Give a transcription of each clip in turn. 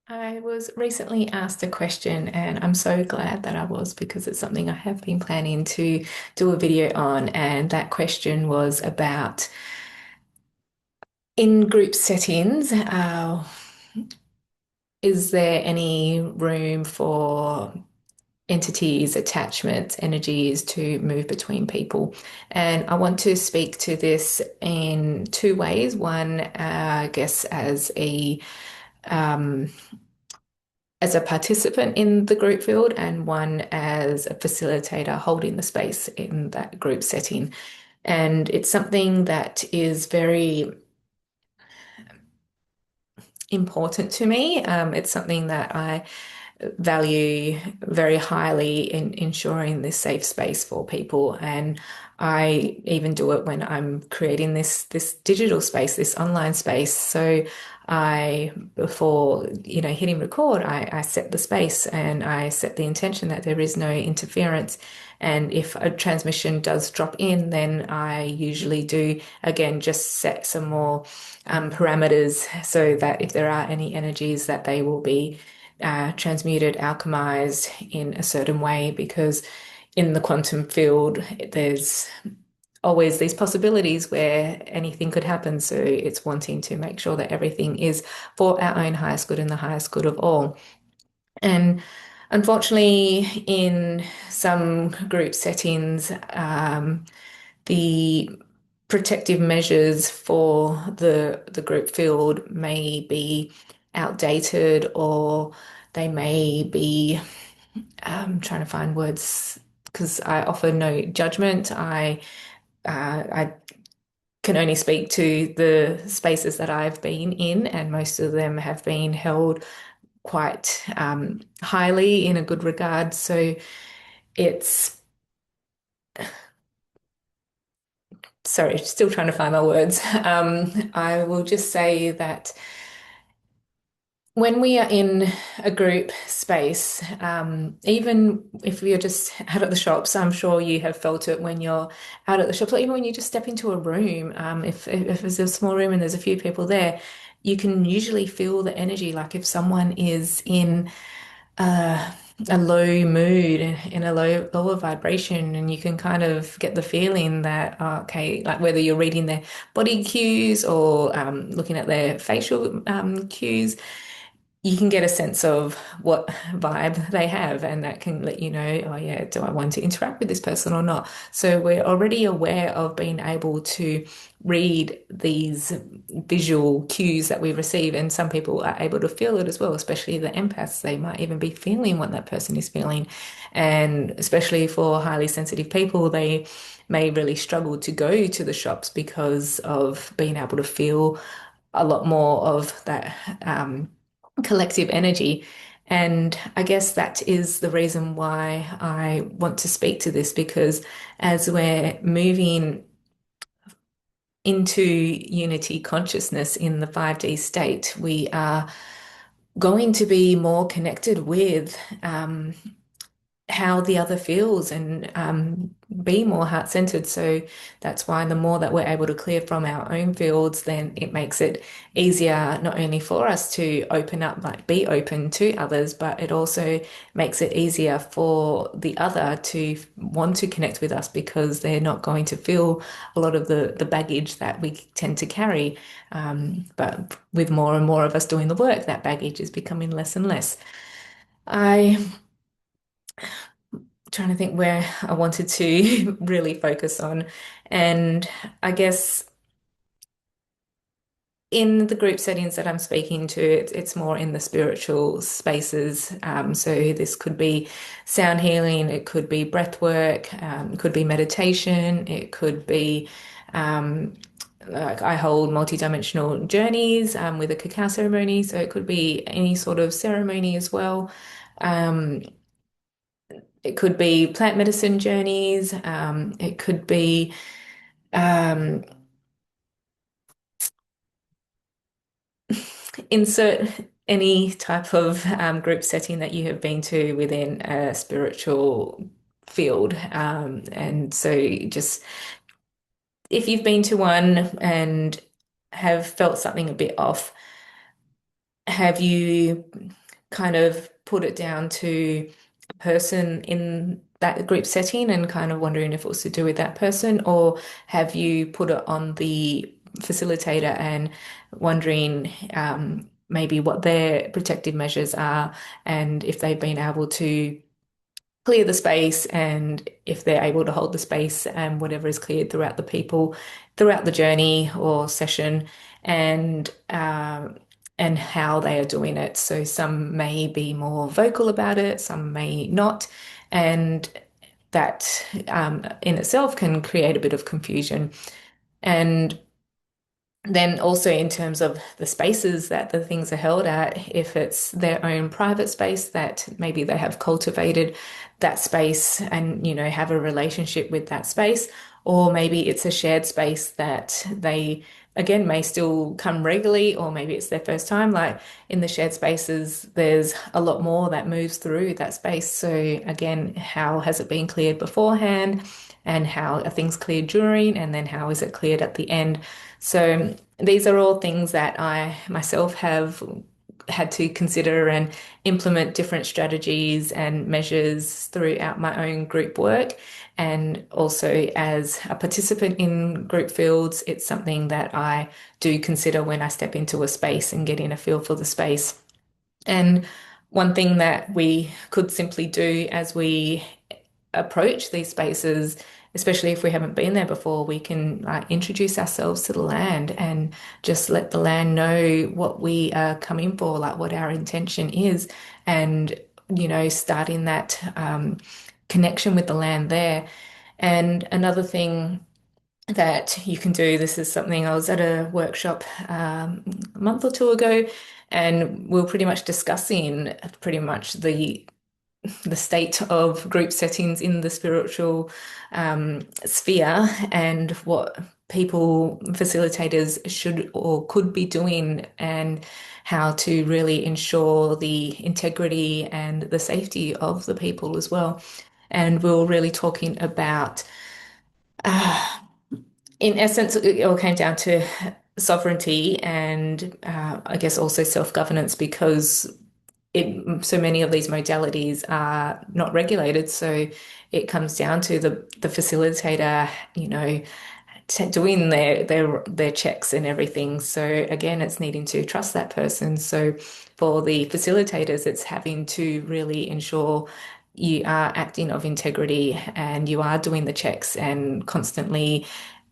I was recently asked a question, and I'm so glad that I was because it's something I have been planning to do a video on. And that question was about in group settings, is there any room for entities, attachments, energies to move between people? And I want to speak to this in two ways. One, I guess, um, as a participant in the group field, and one as a facilitator holding the space in that group setting. And it's something that is very important to me. It's something that I value very highly in ensuring this safe space for people. And I even do it when I'm creating this digital space, this online space. So before, hitting record, I set the space and I set the intention that there is no interference. And if a transmission does drop in, then I usually do, again, just set some more parameters so that if there are any energies that they will be transmuted, alchemized in a certain way, because in the quantum field, there's always these possibilities where anything could happen. So it's wanting to make sure that everything is for our own highest good and the highest good of all. And unfortunately, in some group settings, the protective measures for the group field may be outdated, or they may be trying to find words because I offer no judgment. I can only speak to the spaces that I've been in, and most of them have been held quite highly in a good regard. So it's, sorry, still trying to find my words. I will just say that when we are in a group space, even if we are just out at the shops, I'm sure you have felt it when you're out at the shops, or even when you just step into a room, if there's a small room and there's a few people there, you can usually feel the energy. Like if someone is in uh, a low mood, in a lower vibration, and you can kind of get the feeling that, okay, like whether you're reading their body cues or looking at their facial cues, you can get a sense of what vibe they have, and that can let you know, oh yeah, do I want to interact with this person or not? So we're already aware of being able to read these visual cues that we receive, and some people are able to feel it as well, especially the empaths. They might even be feeling what that person is feeling, and especially for highly sensitive people, they may really struggle to go to the shops because of being able to feel a lot more of that collective energy. And I guess that is the reason why I want to speak to this, because as we're moving into unity consciousness in the 5D state, we are going to be more connected with how the other feels, and be more heart centered. So that's why the more that we're able to clear from our own fields, then it makes it easier not only for us to open up, like be open to others, but it also makes it easier for the other to want to connect with us because they're not going to feel a lot of the baggage that we tend to carry. But with more and more of us doing the work, that baggage is becoming less and less. I trying to think where I wanted to really focus on. And I guess in the group settings that I'm speaking to, it's more in the spiritual spaces. So this could be sound healing, it could be breath work, it could be meditation, it could be like I hold multidimensional journeys with a cacao ceremony. So it could be any sort of ceremony as well. Um, It could be plant medicine journeys. It could be um, insert any type of group setting that you have been to within a spiritual field. And so just if you've been to one and have felt something a bit off, have you kind of put it down to a person in that group setting and kind of wondering if it was to do with that person, or have you put it on the facilitator and wondering maybe what their protective measures are and if they've been able to clear the space and if they're able to hold the space and whatever is cleared throughout the people throughout the journey or session and how they are doing it. So some may be more vocal about it, some may not, and that in itself can create a bit of confusion. And then also in terms of the spaces that the things are held at, if it's their own private space that maybe they have cultivated that space and, have a relationship with that space, or maybe it's a shared space that they, again, may still come regularly, or maybe it's their first time. Like in the shared spaces, there's a lot more that moves through that space. So again, how has it been cleared beforehand? And how are things cleared during, and then how is it cleared at the end? So these are all things that I myself have had to consider and implement different strategies and measures throughout my own group work. And also, as a participant in group fields, it's something that I do consider when I step into a space and get in a feel for the space. And one thing that we could simply do as we approach these spaces, especially if we haven't been there before, we can introduce ourselves to the land and just let the land know what we are coming for, like what our intention is, and starting that connection with the land there. And another thing that you can do, this is something I was at a workshop a month or two ago, and we are pretty much discussing pretty much the state of group settings in the spiritual sphere and what people, facilitators, should or could be doing and how to really ensure the integrity and the safety of the people as well. And we were really talking about, uh, in essence, it all came down to sovereignty and I guess also self-governance because so many of these modalities are not regulated. So it comes down to the facilitator, doing their checks and everything. So again, it's needing to trust that person. So for the facilitators, it's having to really ensure you are acting of integrity and you are doing the checks and constantly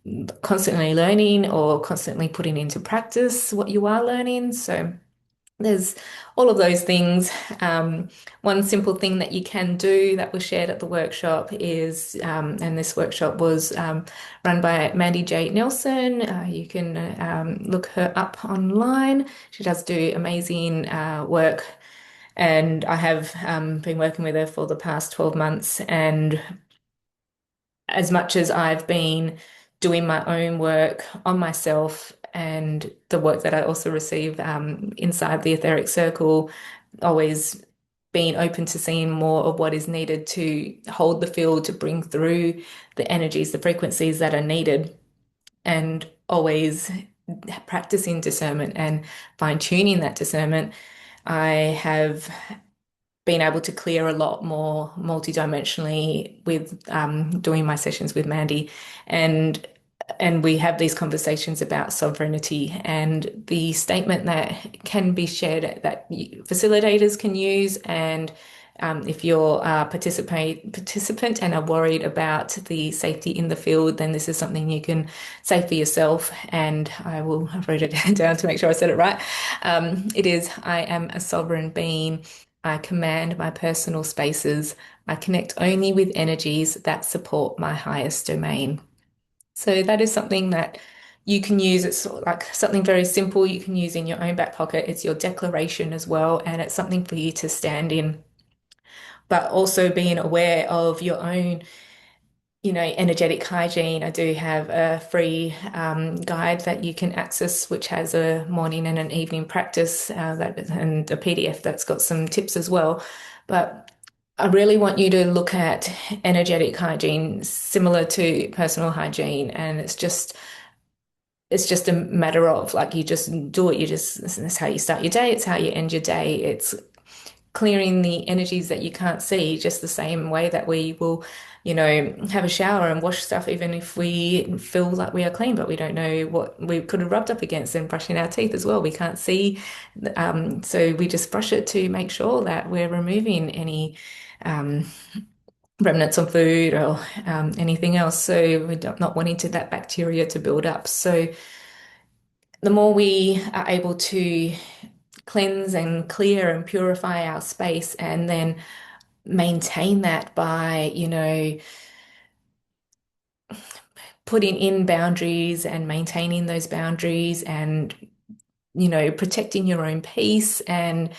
learning or constantly putting into practice what you are learning. So there's all of those things. One simple thing that you can do that was shared at the workshop is, and this workshop was run by Mandy J Nelson. You can look her up online. She does do amazing work, and I have been working with her for the past 12 months. And as much as I've been doing my own work on myself and the work that I also receive inside the Etheric Circle, always being open to seeing more of what is needed to hold the field, to bring through the energies, the frequencies that are needed, and always practicing discernment and fine tuning that discernment. I have been able to clear a lot more multidimensionally with doing my sessions with Mandy, and we have these conversations about sovereignty and the statement that can be shared that facilitators can use. And if you're a participant and are worried about the safety in the field, then this is something you can say for yourself. And I will write it down to make sure I said it right. It is, I am a sovereign being. I command my personal spaces. I connect only with energies that support my highest domain. So that is something that you can use. It's sort of like something very simple you can use in your own back pocket. It's your declaration as well, and it's something for you to stand in. But also being aware of your own, energetic hygiene. I do have a free guide that you can access, which has a morning and an evening practice and a PDF that's got some tips as well. But I really want you to look at energetic hygiene similar to personal hygiene, and it's just a matter of like you just do it. You just That's how you start your day. It's how you end your day. It's clearing the energies that you can't see, just the same way that we will, have a shower and wash stuff, even if we feel like we are clean, but we don't know what we could have rubbed up against. And brushing our teeth as well, we can't see. So we just brush it to make sure that we're removing any um, remnants of food or anything else. So we're not wanting that bacteria to build up. So the more we are able to cleanse and clear and purify our space and then maintain that by, putting in boundaries and maintaining those boundaries and, protecting your own peace and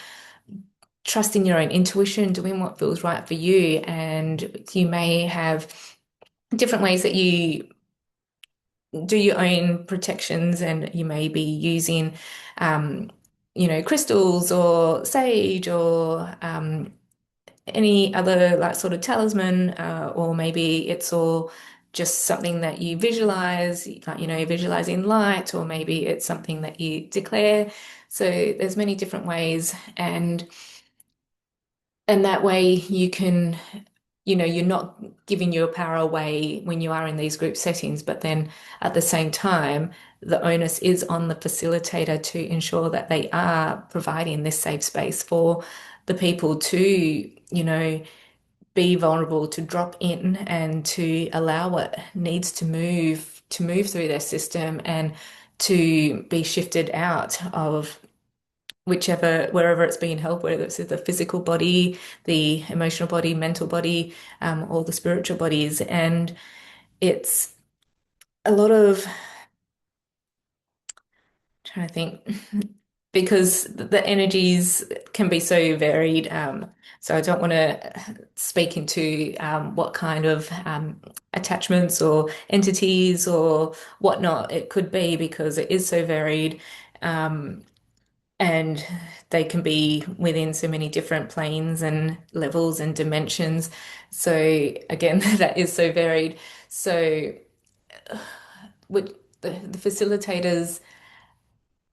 trusting your own intuition, doing what feels right for you. And you may have different ways that you do your own protections, and you may be using, um, crystals or sage or any other like sort of talisman, or maybe it's all just something that you visualize, like, visualizing light, or maybe it's something that you declare. So there's many different ways, and that way you can, you're not giving your power away when you are in these group settings, but then at the same time, the onus is on the facilitator to ensure that they are providing this safe space for the people to, be vulnerable, to drop in and to allow what needs to move through their system and to be shifted out of wherever it's being held, whether it's the physical body, the emotional body, mental body, or the spiritual bodies. And it's a lot of trying to think because the energies can be so varied. So I don't want to speak into what kind of attachments or entities or whatnot it could be because it is so varied. Um, and they can be within so many different planes and levels and dimensions. So again, that is so varied. So with the facilitators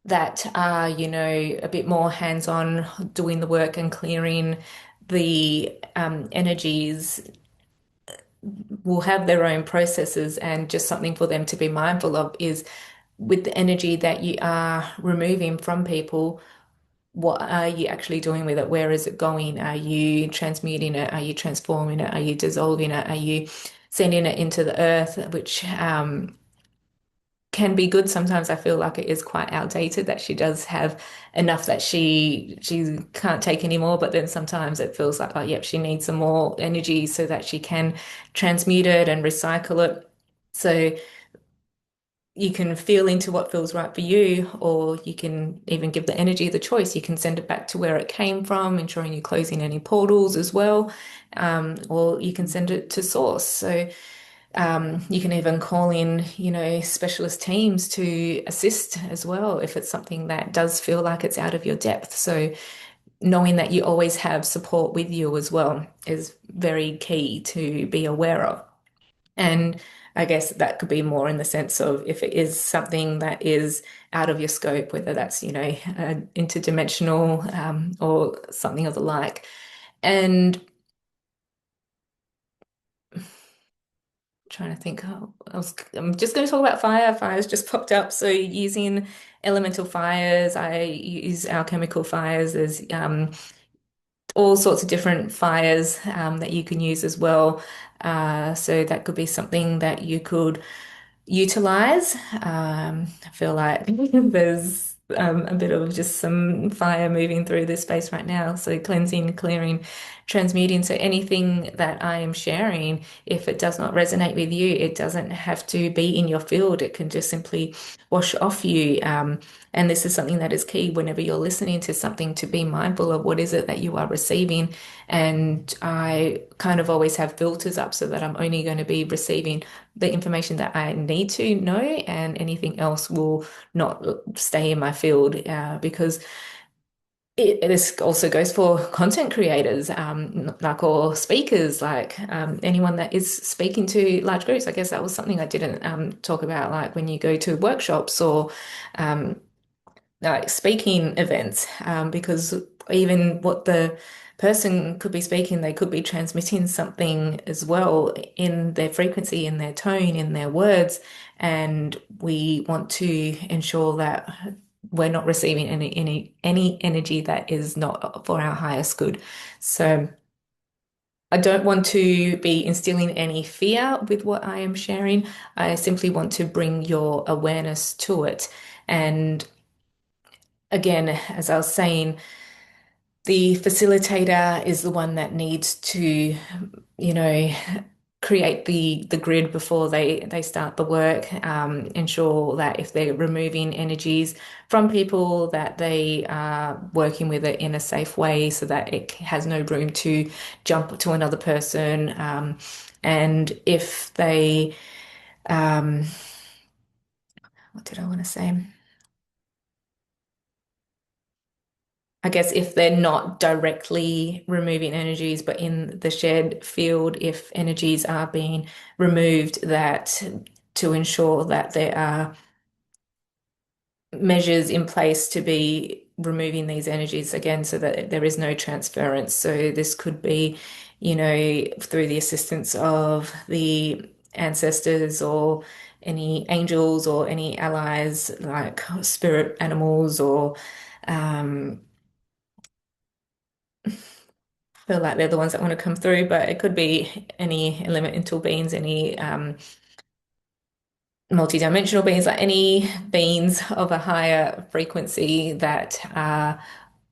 that are, a bit more hands-on doing the work and clearing the energies will have their own processes, and just something for them to be mindful of is with the energy that you are removing from people, what are you actually doing with it? Where is it going? Are you transmuting it? Are you transforming it? Are you dissolving it? Are you sending it into the earth, which can be good. Sometimes I feel like it is quite outdated, that she does have enough that she can't take anymore. But then sometimes it feels like, oh, yep, she needs some more energy so that she can transmute it and recycle it. So you can feel into what feels right for you, or you can even give the energy the choice. You can send it back to where it came from, ensuring you're closing any portals as well, or you can send it to source. So you can even call in, specialist teams to assist as well if it's something that does feel like it's out of your depth. So knowing that you always have support with you as well is very key to be aware of. And I guess that could be more in the sense of if it is something that is out of your scope, whether that's, interdimensional, or something of the like. And trying to think, I'm just going to talk about fire. Fires just popped up. So using elemental fires, I use alchemical fires. There's all sorts of different fires that you can use as well. So that could be something that you could utilize. I feel like there's a bit of just some fire moving through this space right now. So cleansing, clearing, transmuting. So anything that I am sharing, if it does not resonate with you, it doesn't have to be in your field. It can just simply wash off you. And this is something that is key whenever you're listening to something, to be mindful of what is it that you are receiving. And I kind of always have filters up so that I'm only going to be receiving the information that I need to know, and anything else will not stay in my field, because This also goes for content creators, like or speakers, like anyone that is speaking to large groups. I guess that was something I didn't talk about, like when you go to workshops or um, like speaking events, because even what the person could be speaking, they could be transmitting something as well in their frequency, in their tone, in their words, and we want to ensure that we're not receiving any energy that is not for our highest good. So I don't want to be instilling any fear with what I am sharing. I simply want to bring your awareness to it. And again, as I was saying, the facilitator is the one that needs to, you know, create the grid before they start the work. Ensure that if they're removing energies from people, that they are working with it in a safe way so that it has no room to jump to another person. And if they, um, what did I want to say? I guess if they're not directly removing energies, but in the shared field, if energies are being removed, that to ensure that there are measures in place to be removing these energies again so that there is no transference. So this could be, through the assistance of the ancestors or any angels or any allies like spirit animals or um, feel like they're the ones that want to come through, but it could be any elemental beings, any multidimensional beings, like any beings of a higher frequency that are,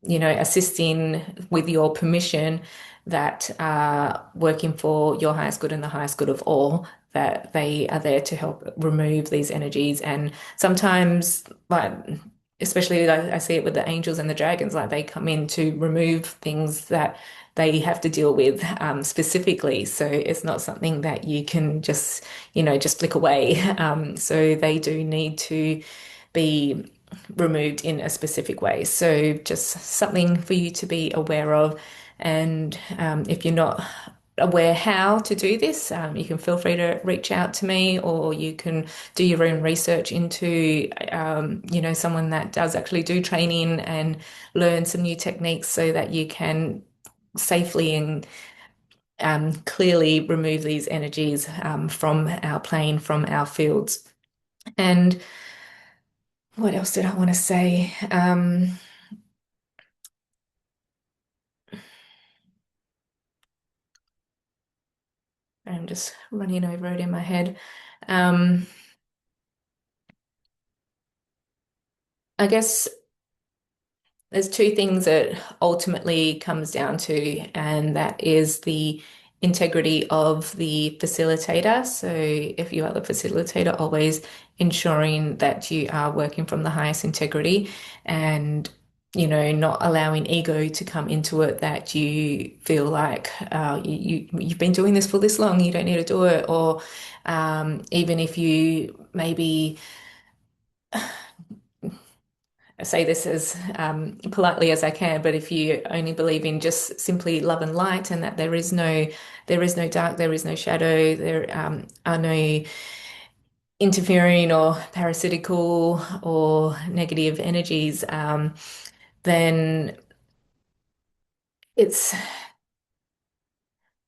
assisting with your permission, that are working for your highest good and the highest good of all, that they are there to help remove these energies. And sometimes, like, especially I see it with the angels and the dragons, like they come in to remove things that they have to deal with specifically. So it's not something that you can just, just flick away. So they do need to be removed in a specific way. So just something for you to be aware of. And if you're not aware how to do this, you can feel free to reach out to me, or you can do your own research into, someone that does actually do training and learn some new techniques so that you can safely and clearly remove these energies from our plane, from our fields. And what else did I want to say? I'm just running over it in my head. Um, I guess there's two things that ultimately comes down to, and that is the integrity of the facilitator. So if you are the facilitator, always ensuring that you are working from the highest integrity and not allowing ego to come into it, that you feel like you've been doing this for this long, you don't need to do it, or even if you maybe I say this as politely as I can, but if you only believe in just simply love and light, and that there is no dark, there is no shadow, there are no interfering or parasitical or negative energies, then it's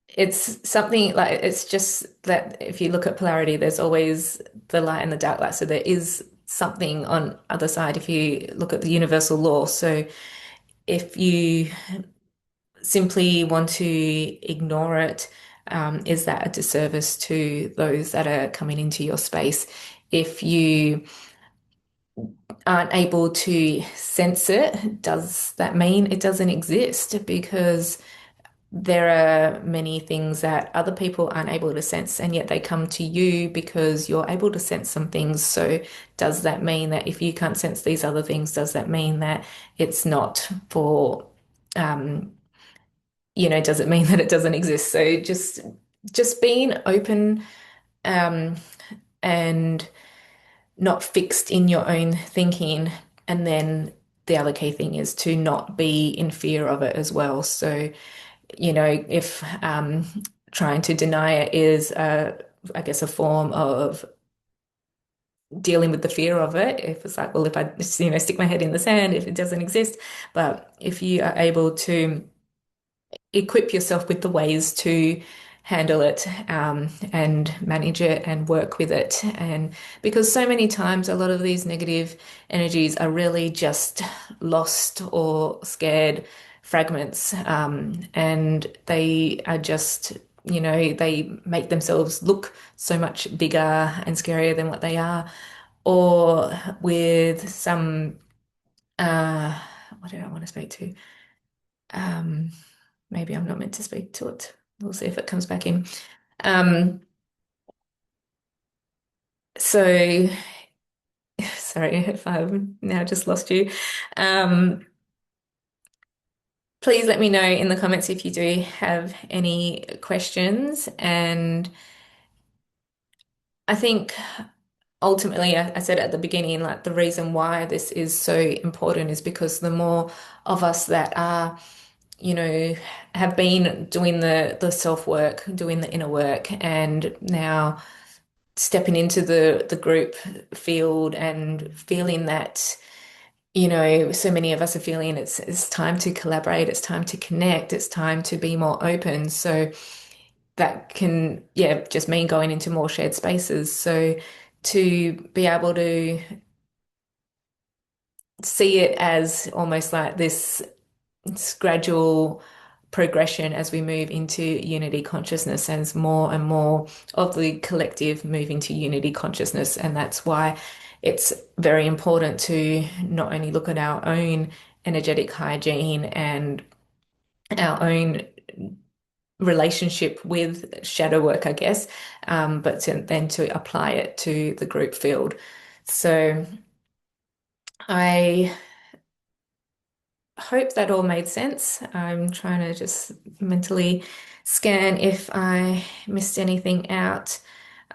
it's something like it's just that if you look at polarity, there's always the light and the dark light. So there is something on other side if you look at the universal law. So if you simply want to ignore it, is that a disservice to those that are coming into your space? If you aren't able to sense it, does that mean it doesn't exist? Because there are many things that other people aren't able to sense, and yet they come to you because you're able to sense some things. So, does that mean that if you can't sense these other things, does that mean that it's not for um, does it mean that it doesn't exist? So just being open um, and not fixed in your own thinking, and then the other key thing is to not be in fear of it as well. So, if trying to deny it is, I guess, a form of dealing with the fear of it. If it's like, well, if I just, stick my head in the sand, if it doesn't exist, but if you are able to equip yourself with the ways to handle it, and manage it and work with it. And because so many times a lot of these negative energies are really just lost or scared fragments, and they are just, they make themselves look so much bigger and scarier than what they are. Or with some, uh, what did I want to speak to? Um, Maybe I'm not meant to speak to it. We'll see if it comes back in. Um, so sorry if I've now just lost you. Um, please let me know in the comments if you do have any questions. And I think ultimately, I said at the beginning, like the reason why this is so important is because the more of us that are, you know, have been doing the self work, doing the inner work, and now stepping into the group field and feeling that, so many of us are feeling it's time to collaborate, it's time to connect, it's time to be more open. So that can, yeah, just mean going into more shared spaces. So to be able to see it as almost like this gradual progression as we move into unity consciousness, and more and more of the collective move into unity consciousness. And that's why it's very important to not only look at our own energetic hygiene and our own relationship with shadow work, I guess, but then to apply it to the group field. So I hope that all made sense. I'm trying to just mentally scan if I missed anything out.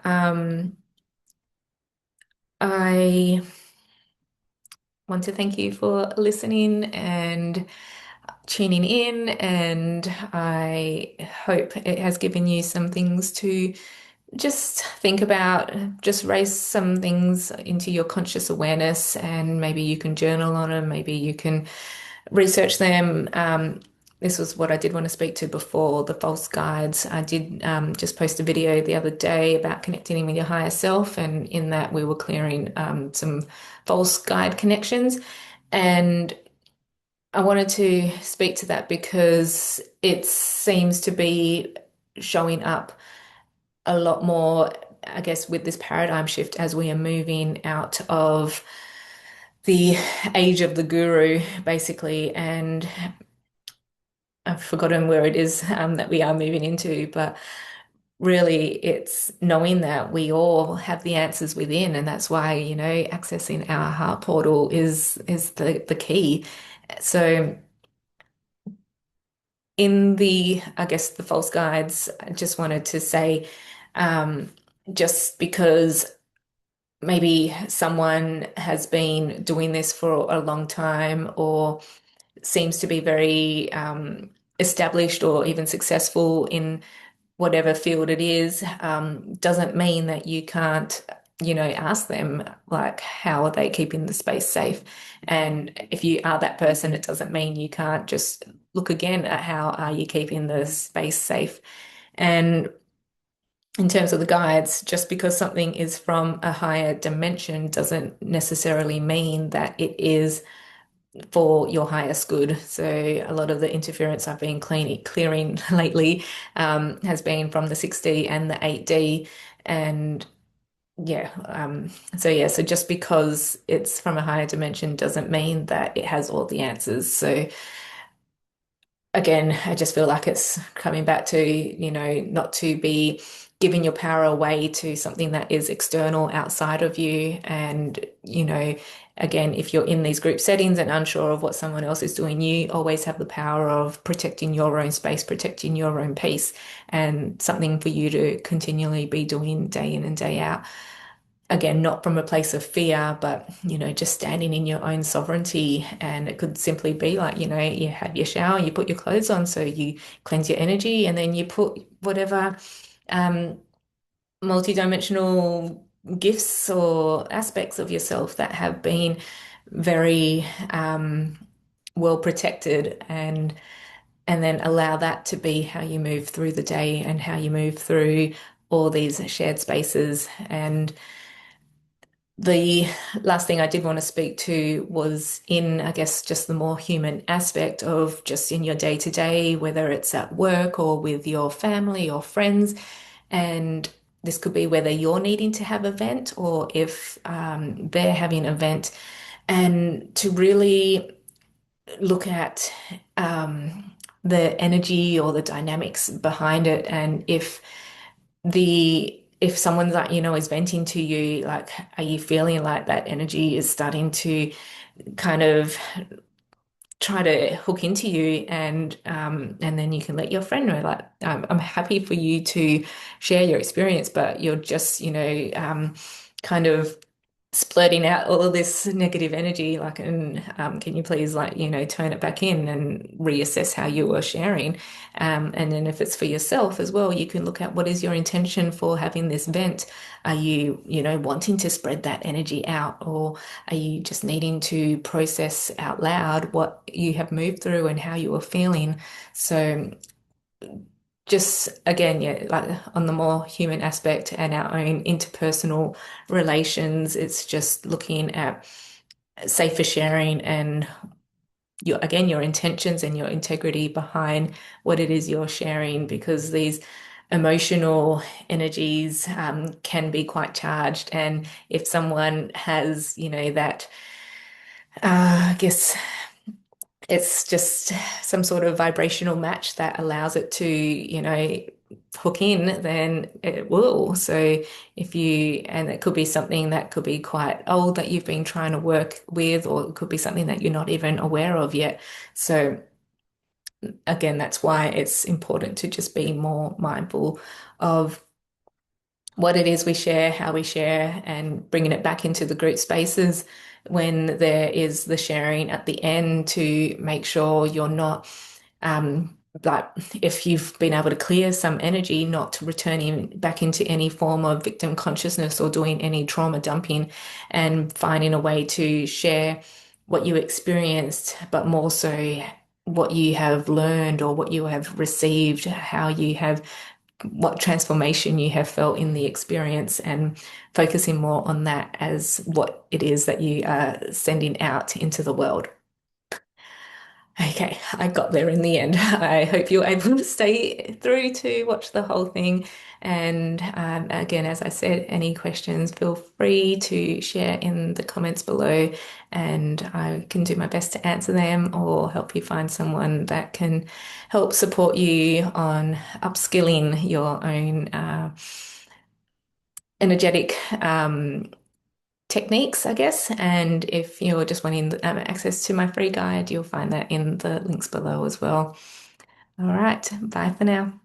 Um, I want to thank you for listening and tuning in, and I hope it has given you some things to just think about, just raise some things into your conscious awareness, and maybe you can journal on them, maybe you can research them. This was what I did want to speak to before, the false guides. I did just post a video the other day about connecting with your higher self, and in that we were clearing some false guide connections. And I wanted to speak to that because it seems to be showing up a lot more, I guess, with this paradigm shift as we are moving out of the age of the guru, basically. And I've forgotten where it is that we are moving into, but really it's knowing that we all have the answers within, and that's why, accessing our heart portal is the key. So in the, I guess, the false guides, I just wanted to say, um, just because maybe someone has been doing this for a long time, or seems to be very established or even successful in whatever field it is, doesn't mean that you can't, ask them, like, how are they keeping the space safe? And if you are that person, it doesn't mean you can't just look again at how are you keeping the space safe. And in terms of the guides, just because something is from a higher dimension doesn't necessarily mean that it is for your highest good. So a lot of the interference I've been clearing lately has been from the 6D and the 8D. And yeah, so just because it's from a higher dimension doesn't mean that it has all the answers. So again, I just feel like it's coming back to, not to be giving your power away to something that is external outside of you. And, again, if you're in these group settings and unsure of what someone else is doing, you always have the power of protecting your own space, protecting your own peace, and something for you to continually be doing day in and day out. again, not from a place of fear, but, just standing in your own sovereignty. And it could simply be like, you have your shower, you put your clothes on, so you cleanse your energy, and then you put whatever um, multidimensional gifts or aspects of yourself that have been very well protected, and then allow that to be how you move through the day and how you move through all these shared spaces. And the last thing I did want to speak to was in, I guess, just the more human aspect of just in your day to day, whether it's at work or with your family or friends. And this could be whether you're needing to have an event or if they're having an event, and to really look at the energy or the dynamics behind it. And if someone's like, is venting to you, like, are you feeling like that energy is starting to kind of try to hook into you, and then you can let your friend know, like, I'm happy for you to share your experience, but you're just, kind of splurting out all of this negative energy, like, and can you please, like, turn it back in and reassess how you were sharing. And then if it's for yourself as well, you can look at what is your intention for having this vent. Are you, wanting to spread that energy out, or are you just needing to process out loud what you have moved through and how you are feeling? So just again, yeah, like on the more human aspect and our own interpersonal relations, it's just looking at safer sharing and your intentions and your integrity behind what it is you're sharing, because these emotional energies can be quite charged. And if someone has, that, I guess it's just some sort of vibrational match that allows it to, hook in, then it will. So and it could be something that could be quite old that you've been trying to work with, or it could be something that you're not even aware of yet. So again, that's why it's important to just be more mindful of what it is we share, how we share, and bringing it back into the group spaces when there is the sharing at the end, to make sure you're not, like, if you've been able to clear some energy, not returning back into any form of victim consciousness or doing any trauma dumping, and finding a way to share what you experienced, but more so what you have learned or what you have received, how you have, what transformation you have felt in the experience, and focusing more on that as what it is that you are sending out into the world. Okay, I got there in the end. I hope you're able to stay through to watch the whole thing. And again, as I said, any questions, feel free to share in the comments below, and I can do my best to answer them or help you find someone that can help support you on upskilling your own energetic techniques, I guess. And if you're just wanting access to my free guide, you'll find that in the links below as well. All right, bye for now.